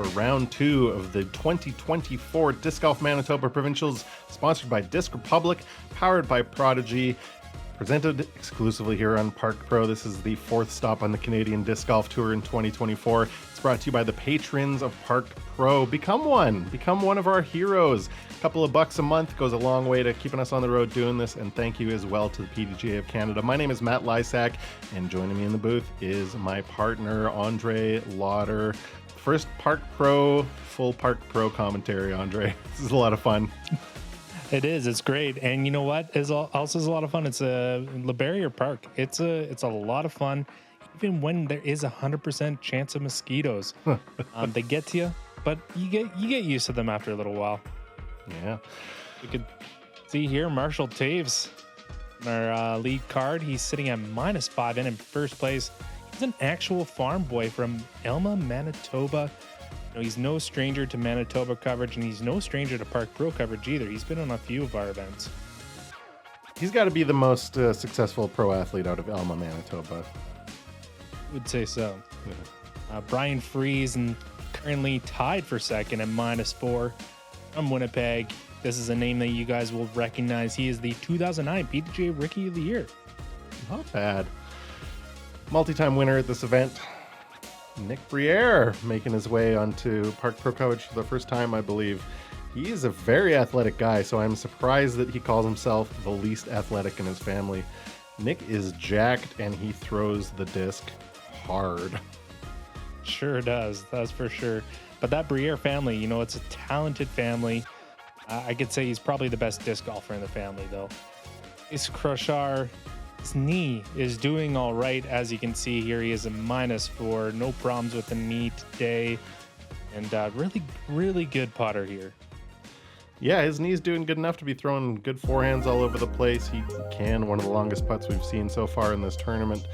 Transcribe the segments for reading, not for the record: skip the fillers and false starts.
round 2 of the 2024 Disc Golf Manitoba Provincials, sponsored by Disc Republic, powered by Prodigy, presented exclusively here on Park Pro. This is the 4th stop on the Canadian Disc Golf Tour in 2024. It's brought to you by the patrons of Park Pro. Become one of our heroes. A couple of bucks a month goes a long way to keeping us on the road doing this, and thank you as well to the PDGA of Canada. My name is Matt Lysak, and joining me in the booth is my partner, Andre Lauder. First Park Pro, full Park Pro commentary, Andre. This is a lot of fun. It is. It's great. And you know what is also is a lot of fun? It's Le Barrier Park. It's a lot of fun, even when there is 100% chance of mosquitoes. They get to you, but you get used to them after a little while. Yeah. You could see here Marshall Toews, our lead card. He's sitting at -5 and in first place. He's an actual farm boy from Elma, Manitoba. He's no stranger to Manitoba coverage, and he's no stranger to Park Pro coverage either. He's been on a few of our events. He's got to be the most successful pro athlete out of Elma, Manitoba. I would say so. Yeah. Brian Freese, and currently tied for second at -4 from Winnipeg. This is a name that you guys will recognize. He is the 2009 PDGA Rookie of the Year. Not bad. Multi-time winner at this event. Nick Briere making his way onto Park Pro coverage for the first time, I believe. He is a very athletic guy, so I'm surprised that he calls himself the least athletic in his family. Nick is jacked, and he throws the disc hard. Sure does, that's for sure. But that Briere family, it's a talented family. I could say he's probably the best disc golfer in the family, though. It's Kraushar. His knee is doing all right. As you can see here, he is a -4. No problems with the knee today. And really good putter here. Yeah, his knee's doing good enough to be throwing good forehands all over the place. He can, one of the longest putts we've seen so far in this tournament.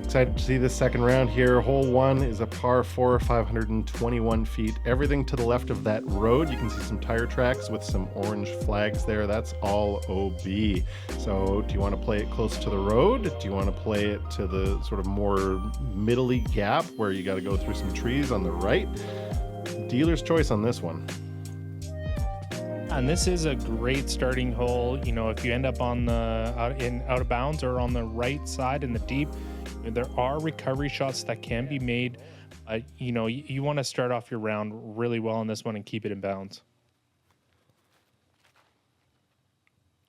Excited to see this second round here. Hole 1 is a par 4, 521 feet. Everything to the left of that road. You can see some tire tracks with some orange flags there. That's all OB. So do you want to play it close to the road? Do you want to play it to the sort of more middle-y gap where you got to go through some trees on the right? Dealer's choice on this one. And this is a great starting hole. If you end up on the out of bounds or on the right side in the deep, there are recovery shots that can be made. You want to start off your round really well on this one and keep it in bounds.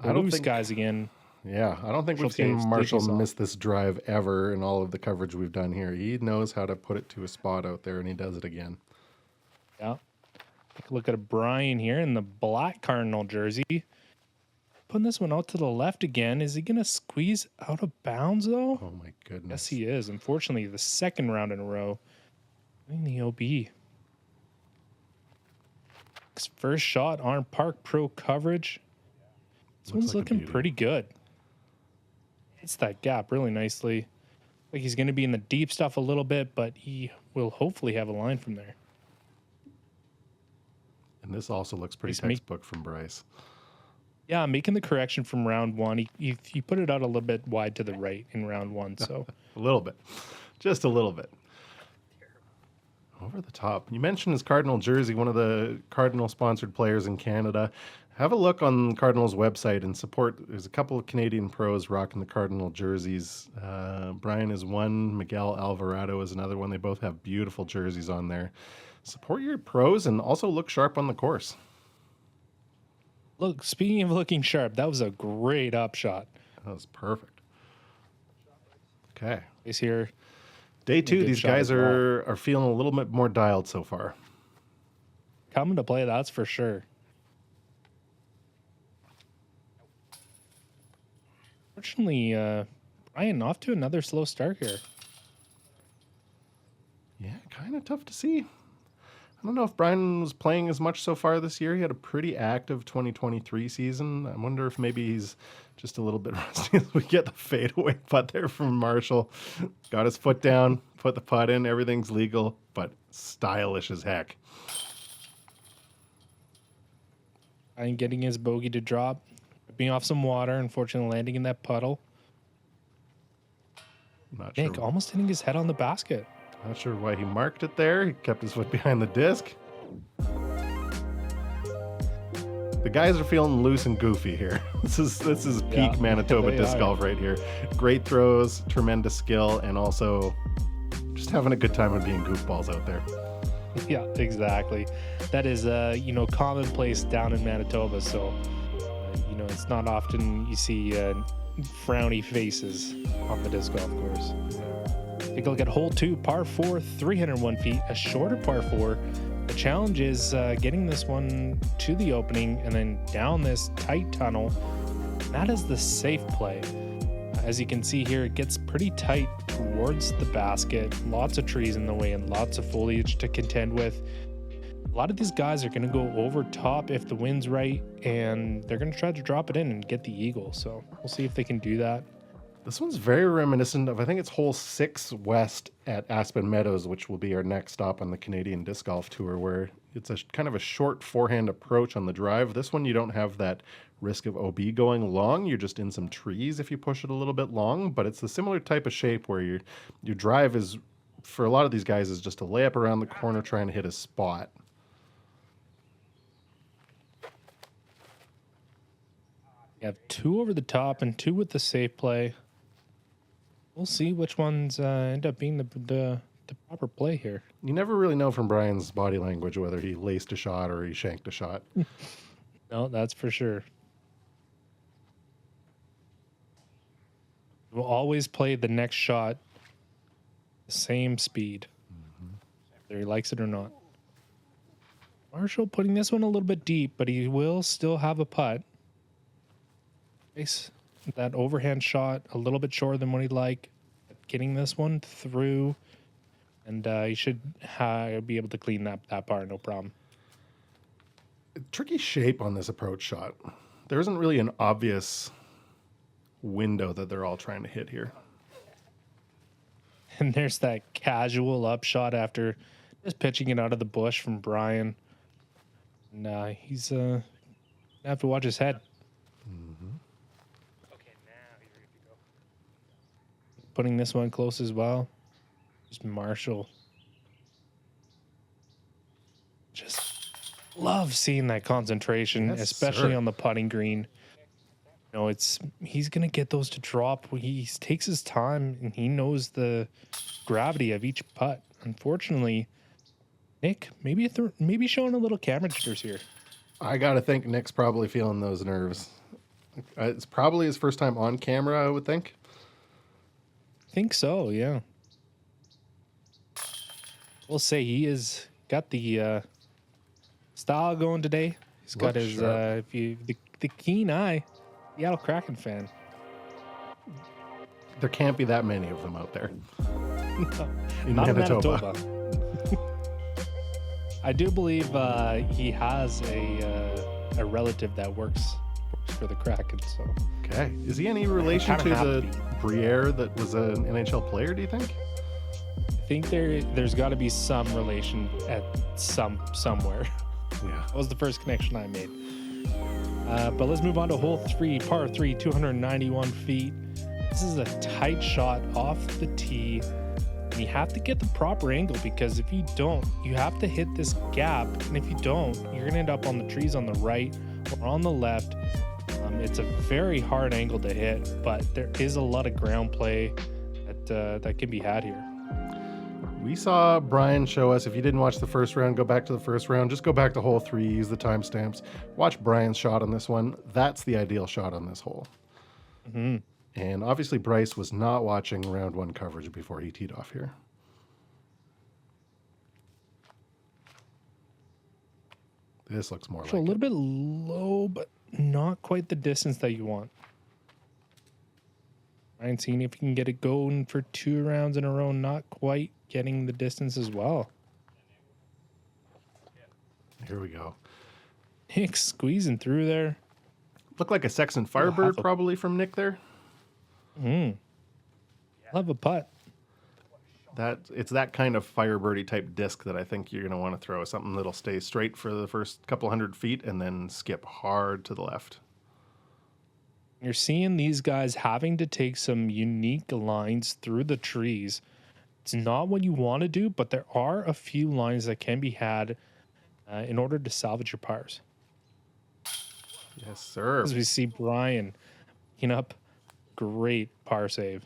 Blue skies again. Yeah, I don't think we've seen Marshall miss this drive ever in all of the coverage we've done here. He knows how to put it to a spot out there, and he does it again. Yeah. Take a look at Brian here in the black Cardinal jersey. Putting this one out to the left again. Is he going to squeeze out of bounds, though? Oh, my goodness. Yes, he is. Unfortunately, the second round in a row. Doing the OB. His first shot on Park Pro coverage. This one's looking pretty good. Hits that gap really nicely. Like he's going to be in the deep stuff a little bit, but he will hopefully have a line from there. And this also looks pretty textbook from Bryce. Yeah, making the correction from round 1. He put it out a little bit wide to the right in round 1. So a little bit. Just a little bit. Over the top. You mentioned his Cardinal jersey, one of the Cardinal-sponsored players in Canada. Have a look on Cardinal's website and support. There's a couple of Canadian pros rocking the Cardinal jerseys. Brian is one. Miguel Alvarado is another one. They both have beautiful jerseys on there. Support your pros and also look sharp on the course. Look, speaking of looking sharp, that was a great upshot. That was perfect. Okay. He's here. Day 2, these guys are feeling a little bit more dialed so far. Coming to play, that's for sure. Fortunately, Brian off to another slow start here. Yeah, kind of tough to see. I don't know if Brian was playing as much so far this year. He had a pretty active 2023 season. I wonder if maybe he's just a little bit rusty as we get the fadeaway putt there from Marshall. Got his foot down, put the putt in. Everything's legal, but stylish as heck. And getting his bogey to drop. Ripping off some water, unfortunately landing in that puddle. Not Nick sure. almost hitting his head on the basket. Not sure why he marked it there. He kept his foot behind the disc. The guys are feeling loose and goofy here. This is peak Manitoba disc golf right here. Great throws, tremendous skill, and also just having a good time and being goofballs out there. Yeah, exactly. That is, commonplace down in Manitoba. So, it's not often you see frowny faces on the disc golf course. Take a look at hole 2, par 4, 301 feet, a shorter par 4. The challenge is getting this one to the opening and then down this tight tunnel. That is the safe play. As you can see here, it gets pretty tight towards the basket. Lots of trees in the way and lots of foliage to contend with. A lot of these guys are going to go over top if the wind's right, and they're going to try to drop it in and get the eagle. So we'll see if they can do that. This one's very reminiscent of, I think it's hole 6 west at Aspen Meadows, which will be our next stop on the Canadian Disc Golf Tour, where it's a kind of a short forehand approach on the drive. This one, you don't have that risk of OB going long. You're just in some trees if you push it a little bit long, but it's the similar type of shape where your drive is, for a lot of these guys, is just a layup around the corner trying to hit a spot. You have 2 over the top and 2 with the safe play. We'll see which ones end up being the proper play here. You never really know from Brian's body language whether he laced a shot or he shanked a shot. No, that's for sure. We'll always play the next shot the same speed, whether he likes it or not. Marshall putting this one a little bit deep, but he will still have a putt. Nice. That overhand shot a little bit shorter than what he'd like. Getting this one through, and he should be able to clean that par, no problem. Tricky shape on this approach shot. There isn't really an obvious window that they're all trying to hit here. And there's that casual upshot after just pitching it out of the bush from Brian. And he's gonna have to watch his head. Putting this one close as well. Just Marshall. Just love seeing that concentration, Yes, especially sir. on the putting green. He's gonna get those to drop. He takes his time and he knows the gravity of each putt. Unfortunately, Nick maybe showing a little camera jitters here. I gotta think Nick's probably feeling those nerves. It's probably his first time on camera, I would think. I think so, yeah. We'll say he has got the style going today. He's got his the keen eye. Seattle Kraken fan. There can't be that many of them out there. In Not Manitoba. I do believe he has a relative that works for the Kraken. So Okay. Is he any relation to the Briere that was an NHL player, do you think? I think there's got to be some relation at somewhere. Yeah. That was the first connection I made. But let's move on to hole 3, par 3, 291 feet. This is a tight shot off the tee. And you have to get the proper angle, because if you don't, you have to hit this gap. And if you don't, you're going to end up on the trees on the right or on the left. It's a very hard angle to hit, but there is a lot of ground play that can be had here. We saw Brian show us, if you didn't watch the first round, go back to the first round. Just go back to hole 3, use the timestamps. Watch Brian's shot on this one. That's the ideal shot on this hole. Mm-hmm. And obviously Bryce was not watching round 1 coverage before he teed off here. This looks more So like a little bit low, but not quite the distance that you want. Ryan seeing if he can get it going for 2 rounds in a row, not quite getting the distance as well. Here we go. Nick squeezing through there. Looked like a Sexton Firebird probably from Nick there. Love a putt. It's that kind of Firebirdy type disc that I think you're going to want to throw. Something that'll stay straight for the first couple hundred feet and then skip hard to the left. You're seeing these guys having to take some unique lines through the trees It's not what you want to do, but there are a few lines that can be had in order to salvage your pars. Yes, sir. As we see Brian picking up great par save.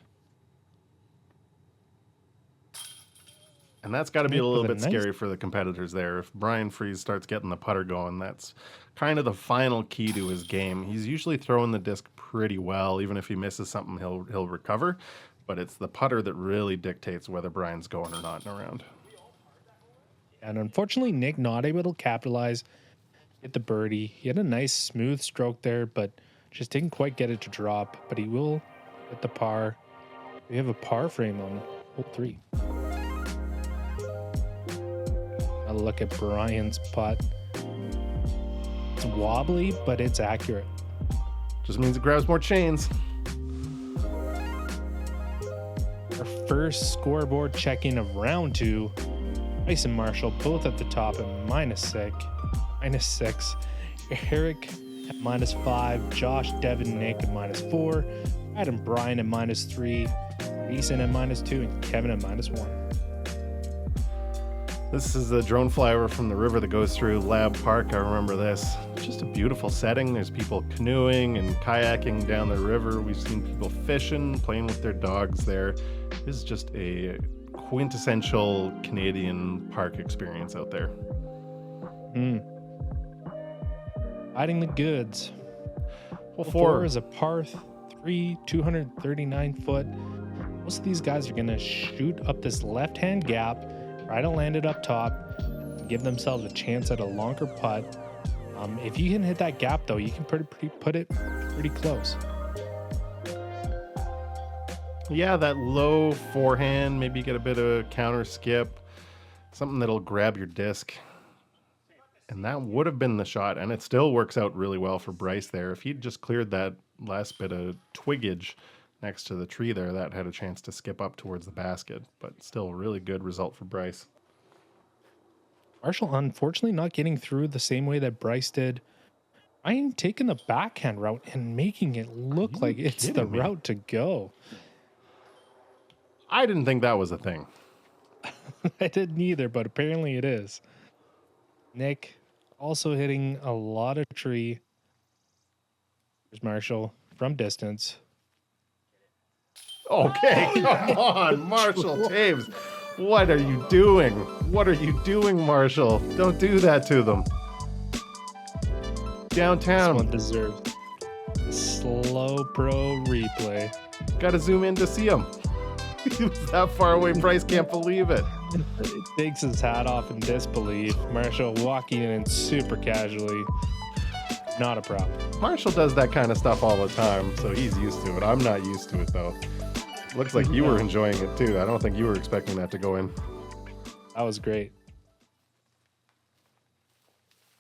And that's got to be a Nick little with a bit nice- scary for the competitors there. If Brian Freese starts getting the putter going, that's kind of the final key to his game. He's usually throwing the disc pretty well. Even if he misses something, he'll recover. But it's the putter that really dictates whether Brian's going or not in a round. And unfortunately, Nick not able to capitalize, get the birdie. He had a nice smooth stroke there, but just didn't quite get it to drop. But he will get the par. We have a par frame on hole 3. A look at Brian's putt. It's wobbly, but it's accurate. Just means it grabs more chains. Our first scoreboard check-in of round 2. Bryce and Marshall both at the top at -6. Eric at -5. Josh, Devin, Nick at -4. Adam, Brian at -3. Ethan at -2. And Kevin at -1. This is the drone flyover from the river that goes through Lab Park. I remember this. Just a beautiful setting. There's people canoeing and kayaking down the river. We've seen people fishing, playing with their dogs there. This is just a quintessential Canadian park experience out there. Hiding the goods. Hole Hole 4 4 is a par 3, 239 foot. Most of these guys are going to shoot up this left-hand gap, try to land it up top, and give themselves a chance at a longer putt. If you can hit that gap, though, you can put it pretty close. Yeah, that low forehand, maybe you get a bit of counter skip, something that'll grab your disc. And that would have been the shot, and it still works out really well for Bryce there. If he'd just cleared that last bit of twiggage next to the tree there, that had a chance to skip up towards the basket, but still a really good result for Bryce. Marshall, unfortunately, not getting through the same way that Bryce did. I am taking the backhand route and making it look like it's the route to go. I didn't think that was a thing. I didn't either, but apparently it is. Nick also hitting a lot of tree. There's Marshall from distance. Okay, come on, Marshall Toews. What are you doing? What are you doing, Marshall? Don't do that to them. This Downtown. one deserves slow pro replay. Gotta zoom in to see him. He was that far away, Bryce can't believe it. Takes his hat off in disbelief. Marshall walking in super casually. Not a problem. Marshall does that kind of stuff all the time, so he's used to it. I'm not used to it, though. Looks like you were enjoying it, too. I don't think you were expecting that to go in. That was great.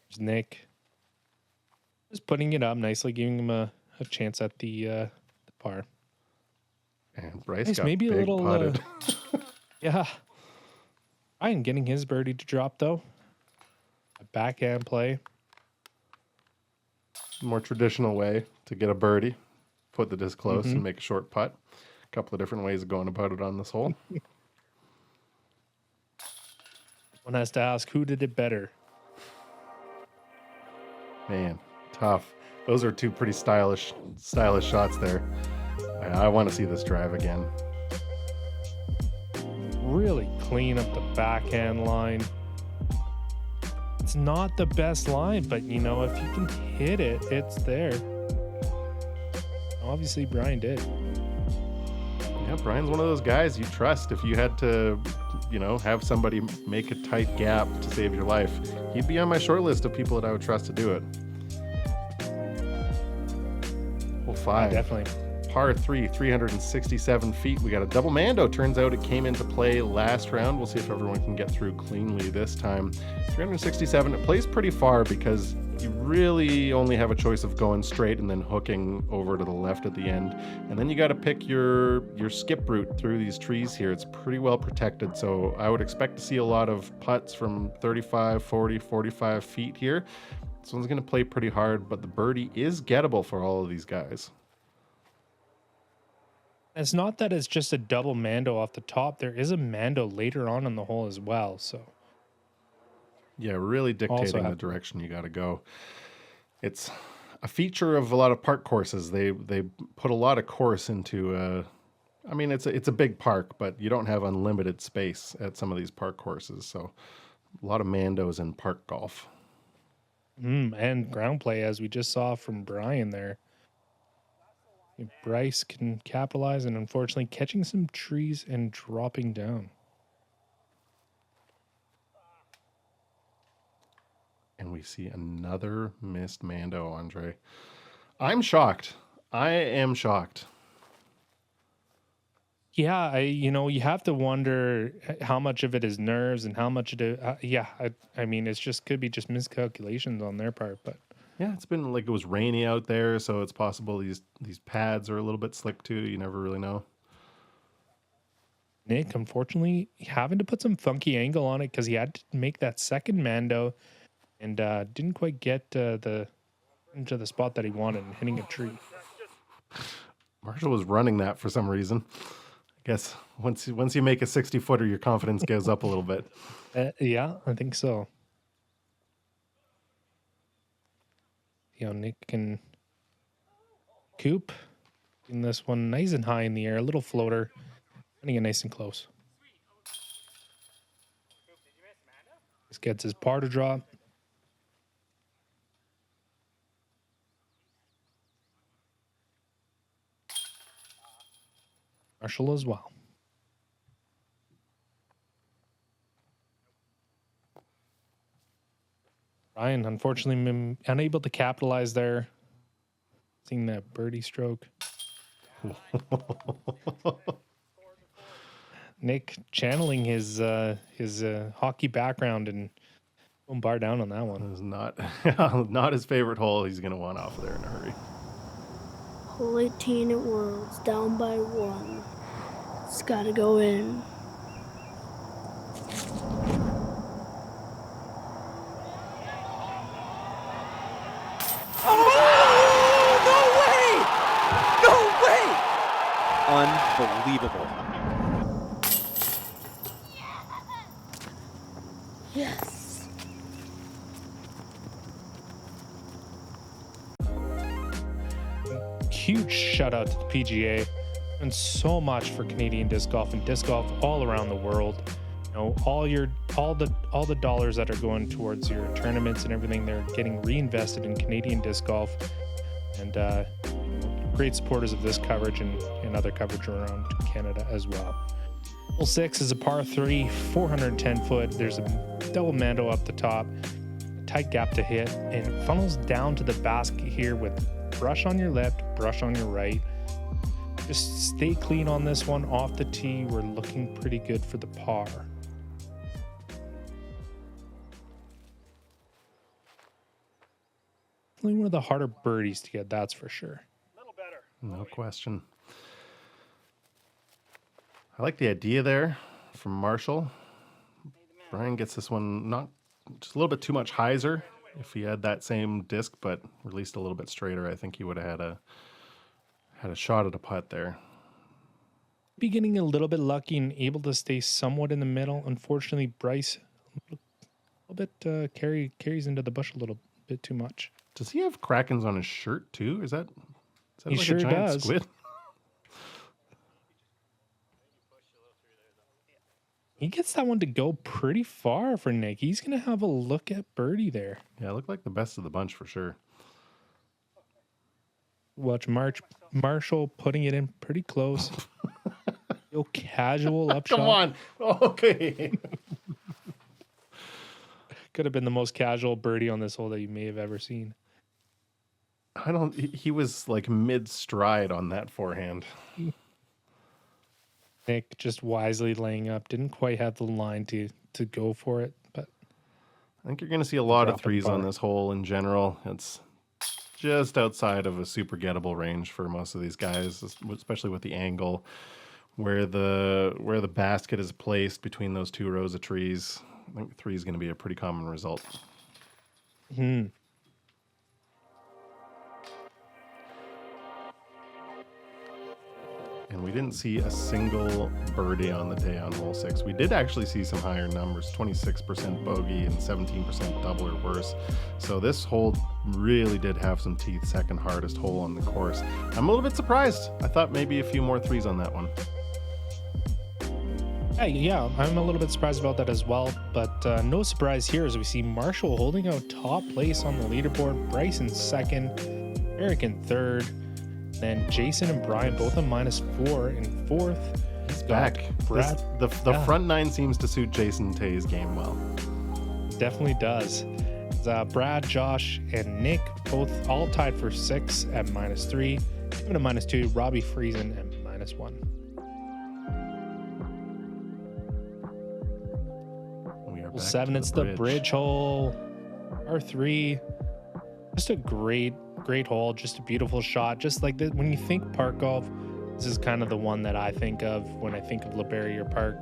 There's Nick. Just putting it up nicely, giving him a chance at the par. And Bryce Nice, got maybe a big little, putted. Yeah. Ryan getting his birdie to drop, though. A backhand play. More traditional way to get a birdie. Put the disc close and make a short putt. A couple of different ways of going about it on this hole. One has to ask, who did it better? Man, tough. Those are two pretty stylish shots there. I want to see this drive again. Really clean up the backhand line. It's not the best line, but you know, if you can hit it, it's there. Obviously, Brian did. Yeah, Brian's one of those guys you trust. If you had to, have somebody make a tight gap to save your life, he'd be on my short list of people that I would trust to do it. Hole 5. Definitely. Par 3, 367 feet. We got a double mando. Turns out it came into play last round. We'll see if everyone can get through cleanly this time. 367. It plays pretty far because you really only have a choice of going straight and then hooking over to the left at the end. And then you got to pick your skip route through these trees here. It's pretty well protected, so I would expect to see a lot of putts from 35, 40, 45 feet here. This one's going to play pretty hard, but the birdie is gettable for all of these guys. It's not that it's just a double mando off the top. There is a mando later on in the hole as well. So Yeah, really also dictating the have to, direction you got to go. It's a feature of a lot of park courses. They put a lot of course into. I mean, it's a big park, but you don't have unlimited space at some of these park courses. So a lot of mandos in park golf. and ground play, as we just saw from Brian there. Bryce can capitalize, and unfortunately catching some trees and dropping down. And we see another missed mando, Andre. I'm shocked. I am shocked. Yeah, you have to wonder how much of it is nerves and how much of it. I mean, it's just could be just miscalculations on their part, but Yeah, it's been like it was rainy out there, so it's possible these pads are a little bit slick too. You never really know. Nick, unfortunately, having to put some funky angle on it because he had to make that second mando and didn't quite get into the spot that he wanted and hitting a tree. Marshall was running that for some reason. I guess once you make a 60-footer, your confidence goes up a little bit. Yeah, I think so. Nick can coop in this one nice and high in the air, a little floater, getting it nice and close. Just gets his par to drop. Marshall as well. Ryan, unfortunately, unable to capitalize there. Seeing that birdie stroke. Nick channeling his hockey background and going bar down on that one. It was not his favorite hole. He's going to want off there in a hurry. Hole 18 at Worlds, down by 1. It's got to go in. Unbelievable. Yes. Huge shout out to the PGA and so much for Canadian disc golf and disc golf all around the world. All the dollars that are going towards your tournaments and everything, they're getting reinvested in Canadian disc golf, and great supporters of this coverage and other coverage around Canada as well. Hole 6 is a par 3, 410 foot. There's a double mando up the top, a tight gap to hit, and funnels down to the basket here with brush on your left, brush on your right. Just stay clean on this one off the tee. We're looking pretty good for the par. Definitely one of the harder birdies to get, that's for sure. No question. I like the idea there from Marshall. Brian gets this one not just a little bit too much hyzer. If he had that same disc but released a little bit straighter, I think he would have had a shot at a putt there. Be getting a little bit lucky and able to stay somewhat in the middle. Unfortunately, Bryce a little bit carries into the bush a little bit too much. Does he have krakens on his shirt too? Is that He like sure a giant does. squid? He gets that one to go pretty far for Nick. He's going to have a look at birdie there. Yeah, looked like the best of the bunch for sure. Watch Marshall putting it in pretty close. Real casual upshot. Come on. Okay. Could have been the most casual birdie on this hole that you may have ever seen. He was like mid stride on that forehand. Nick just wisely laying up. Didn't quite have the line to go for it, but I think you're going to see a lot of Drop it threes far. on this hole in general. It's just outside of a super gettable range for most of these guys, especially with the angle where the basket is placed between those two rows of trees. I think 3 is going to be a pretty common result. hmm. and we didn't see a single birdie on the day on hole 6. We did actually see some higher numbers, 26% bogey and 17% double or worse. So this hole really did have some teeth, second hardest hole on the course. I'm a little bit surprised. I thought maybe a few more threes on that one. Yeah, I'm a little bit surprised about that as well, but no surprise here as we see Marshall holding out top place on the leaderboard, Bryce in second, Eric in third, then Jason and Brian both on -4 in fourth. He's back. The front nine seems to suit Jason Tay's game well. Definitely does. Brad, Josh, and Nick both all tied for 6 at -3. Even at -2, Robbie Friesen at -1. We are back 7, it's the bridge hole, R3. Just a great hole, just a beautiful shot. Just like that, when you think park golf, this is kind of the one that I think of when I think of LeBarrier Park.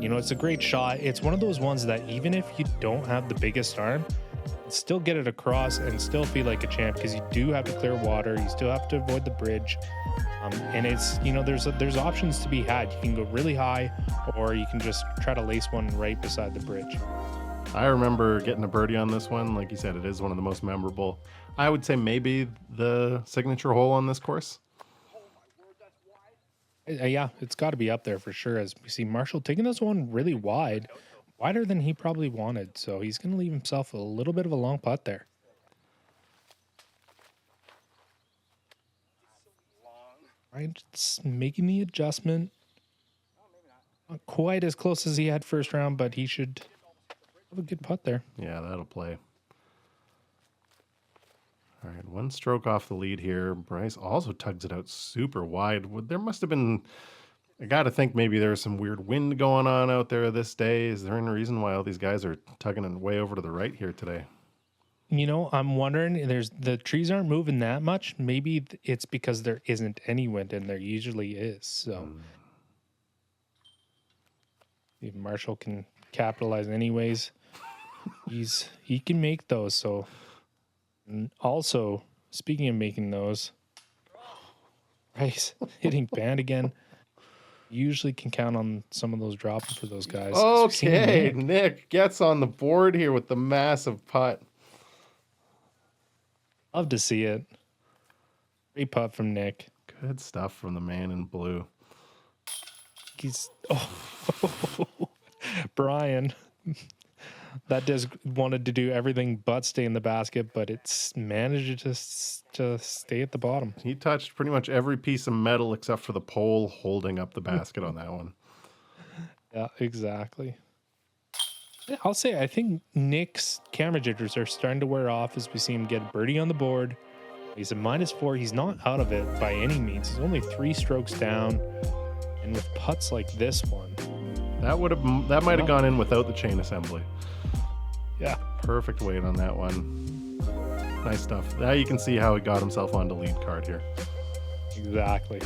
It's a great shot. It's one of those ones that even if you don't have the biggest arm, still get it across and still feel like a champ, because you do have to clear water, you still have to avoid the bridge, and it's there's options to be had. You can go really high, or you can just try to lace one right beside the bridge. I remember getting a birdie on this one. Like you said, it is one of the most memorable. I would say maybe the signature hole on this course. Yeah, it's got to be up there for sure, as we see Marshall taking this one really wide, wider than he probably wanted. So he's going to leave himself a little bit of a long putt there. Right, just making the adjustment. Not quite as close as he had first round, but he should have a good putt there. Yeah, that'll play. All right, one stroke off the lead here. Bryce also tugs it out super wide. There must have been, I got to think maybe there's some weird wind going on out there this day. Is there any reason why all these guys are tugging it way over to the right here today? I'm wondering, the trees aren't moving that much. Maybe it's because there isn't any wind, and there usually is. So if Marshall can capitalize anyways. He can make those. So, and also, speaking of making those, Bryce hitting band again. Usually can count on some of those dropping for those guys. Okay, Nick gets on the board here with the massive putt. Love to see it. Great putt from Nick. Good stuff from the man in blue. Brian. That just wanted to do everything but stay in the basket, but it's managed to stay at the bottom. He touched pretty much every piece of metal except for the pole holding up the basket on that one. Yeah, exactly. I'll say I think Nick's camera jitters are starting to wear off as we see him get birdie on the board. He's at -4. He's not out of it by any means. He's only 3 strokes down, and with putts like this one, that might have gone in without the chain assembly. Yeah, perfect weight on that one. Nice stuff. Now you can see how he got himself onto lead card here. Exactly.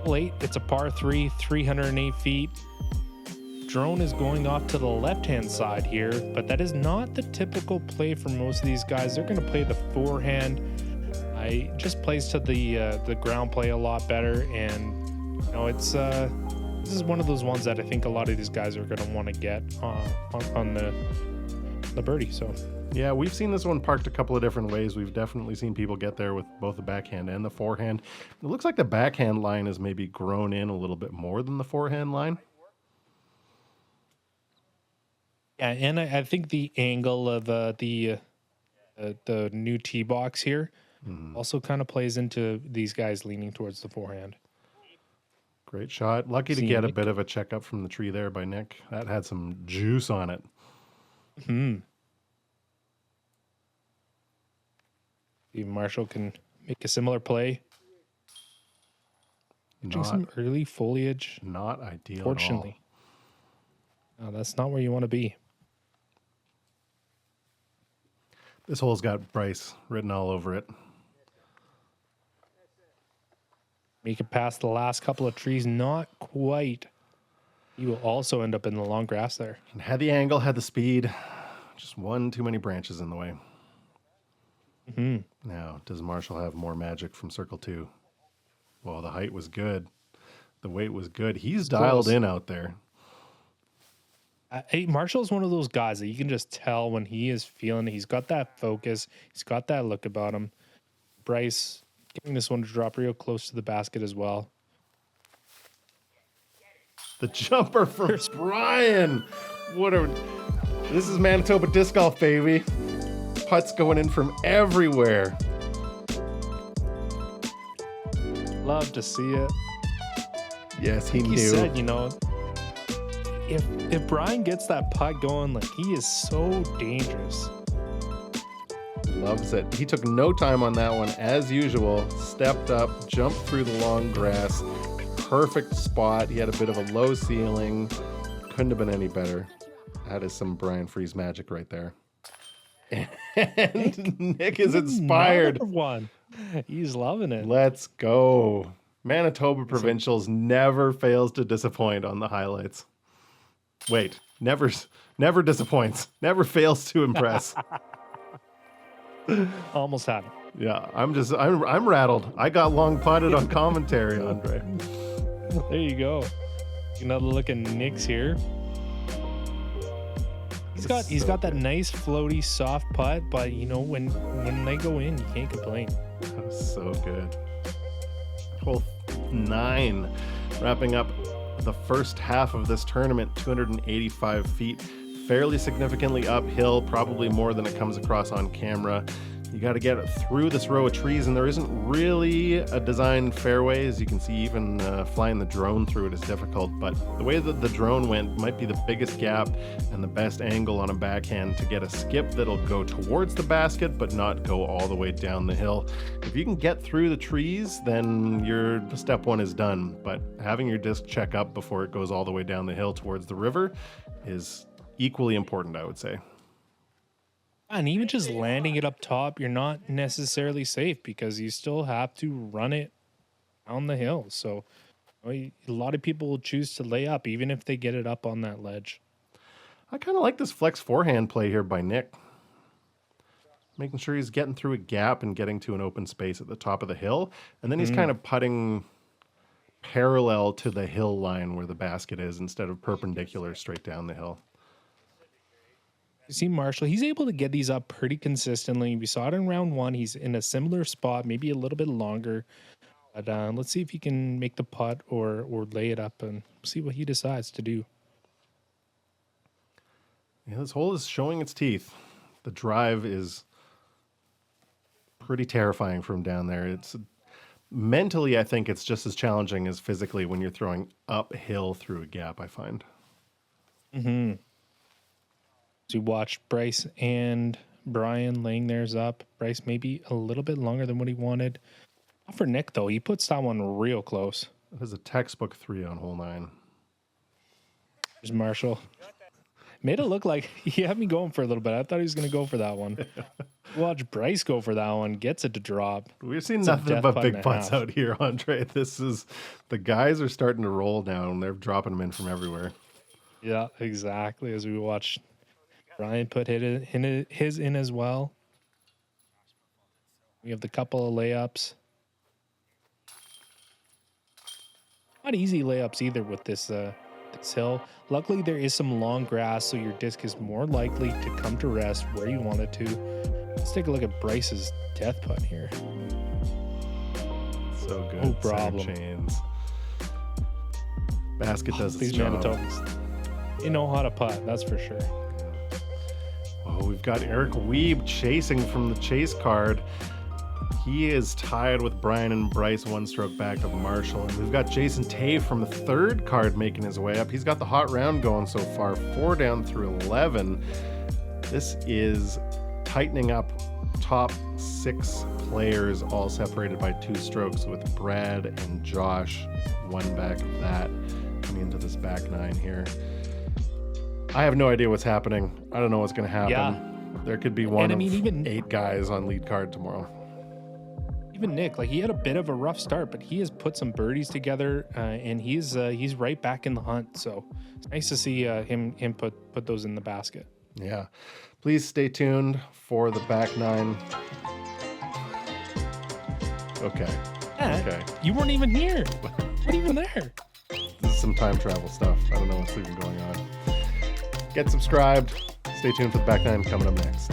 Late, it's a par 3, 308 feet. Drone is going off to the left-hand side here, but that is not the typical play for most of these guys. They're going to play the forehand. It just plays to the ground play a lot better, and it's this is one of those ones that I think a lot of these guys are going to want to get on the birdie. So yeah, we've seen this one parked a couple of different ways. We've definitely seen people get there with both the backhand and the forehand. It looks like the backhand line has maybe grown in a little bit more than the forehand line. Yeah, and I think the angle of the new tee box here also kind of plays into these guys leaning towards the forehand. Great shot. Lucky to get a bit of a checkup from the tree there by Nick. That had some juice on it. Even Marshall can make a similar play. Some early foliage. Not ideal. Fortunately. No, that's not where you want to be. This hole's got Bryce written all over it. Make it past the last couple of trees. Not quite. He will also end up in the long grass there. And had the angle, had the speed. Just one too many branches in the way. Now, does Marshall have more magic from circle 2? Well, the height was good. The weight was good. He's dialed in out there. Marshall's one of those guys that you can just tell when he is feeling it. He's got that focus. He's got that look about him. Bryce getting this one to drop real close to the basket as well. The jumper from Brian. This is Manitoba disc golf, baby. Putts going in from everywhere. Love to see it. Yes, he knew. He said, if Brian gets that putt going, like, he is so dangerous. Loves it. He took no time on that one, as usual. Stepped up, jumped through the long grass. Perfect spot. He had a bit of a low ceiling. Couldn't have been any better. That is some Brian Freese magic right there. And Nick is inspired. Another one. He's loving it. Let's go. Manitoba Provincials never fails to disappoint on the highlights. Wait, never disappoints. Never fails to impress. Almost had it. Yeah, I'm rattled. I got long putted on commentary, Andre. There you go. Another look at Nick's here. He's got that nice floaty soft putt, but when they go in, you can't complain. That was so good. Hole 9, wrapping up the first half of this tournament, 285 feet, fairly significantly uphill, probably more than it comes across on camera. You got to get through this row of trees, and there isn't really a designed fairway. As you can see, even flying the drone through it is difficult, but the way that the drone went might be the biggest gap and the best angle on a backhand to get a skip that'll go towards the basket but not go all the way down the hill. If you can get through the trees, then your step 1 is done, but having your disc check up before it goes all the way down the hill towards the river is equally important, I would say. And even just landing it up top, you're not necessarily safe because you still have to run it down the hill. So a lot of people will choose to lay up even if they get it up on that ledge. I kind of like this flex forehand play here by Nick. Making sure he's getting through a gap and getting to an open space at the top of the hill. And then he's kind of putting parallel to the hill line where the basket is instead of perpendicular straight down the hill. You see Marshall, he's able to get these up pretty consistently. We saw it in round 1. He's in a similar spot, maybe a little bit longer. But let's see if he can make the putt or lay it up and see what he decides to do. Yeah, this hole is showing its teeth. The drive is pretty terrifying from down there. It's mentally, I think it's just as challenging as physically when you're throwing uphill through a gap, I find. Mm-hmm. So you watched Bryce and Brian laying theirs up. Bryce maybe a little bit longer than what he wanted. Not for Nick, though. He puts that one real close. That is a textbook 3 on hole 9. There's Marshall. Made it look like he had me going for a little bit. I thought he was going to go for that one. Watch Bryce go for that one. Gets it to drop. We've seen nothing but big putts out here, Andre. The guys are starting to roll down. They're dropping them in from everywhere. Yeah, exactly. As we watch Brian put his in as well. We have the couple of layups. Not easy layups either with this hill. Luckily, there is some long grass, so your disc is more likely to come to rest where you want it to. Let's take a look at Bryce's death putt here. So good. No problem. Sand chains. Basket does its These job. Manitobans, they know how to putt, that's for sure. Oh, we've got Eric Weeb chasing from the chase card. He is tied with Brian and Bryce, 1 stroke back of Marshall. And we've got Jason Toews from the 3rd card making his way up. He's got the hot round going so far, 4 down through 11. This is tightening up top 6 players, all separated by 2 strokes, with Brad and Josh 1 back of that, coming into this back 9 here. I have no idea what's happening. I don't know what's going to happen. Yeah. There could be one even 8 guys on lead card tomorrow. Even Nick, like, he had a bit of a rough start, but he has put some birdies together, and he's right back in the hunt. So it's nice to see him put those in the basket. Yeah. Please stay tuned for the back 9. Okay. Matt, Okay. you weren't even here. Not even there. This is some time travel stuff. I don't know what's even going on. Get subscribed. Stay tuned for the back nine coming up next.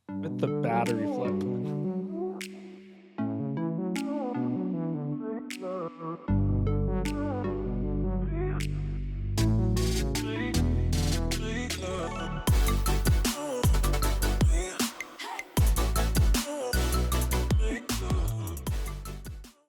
With the battery flip.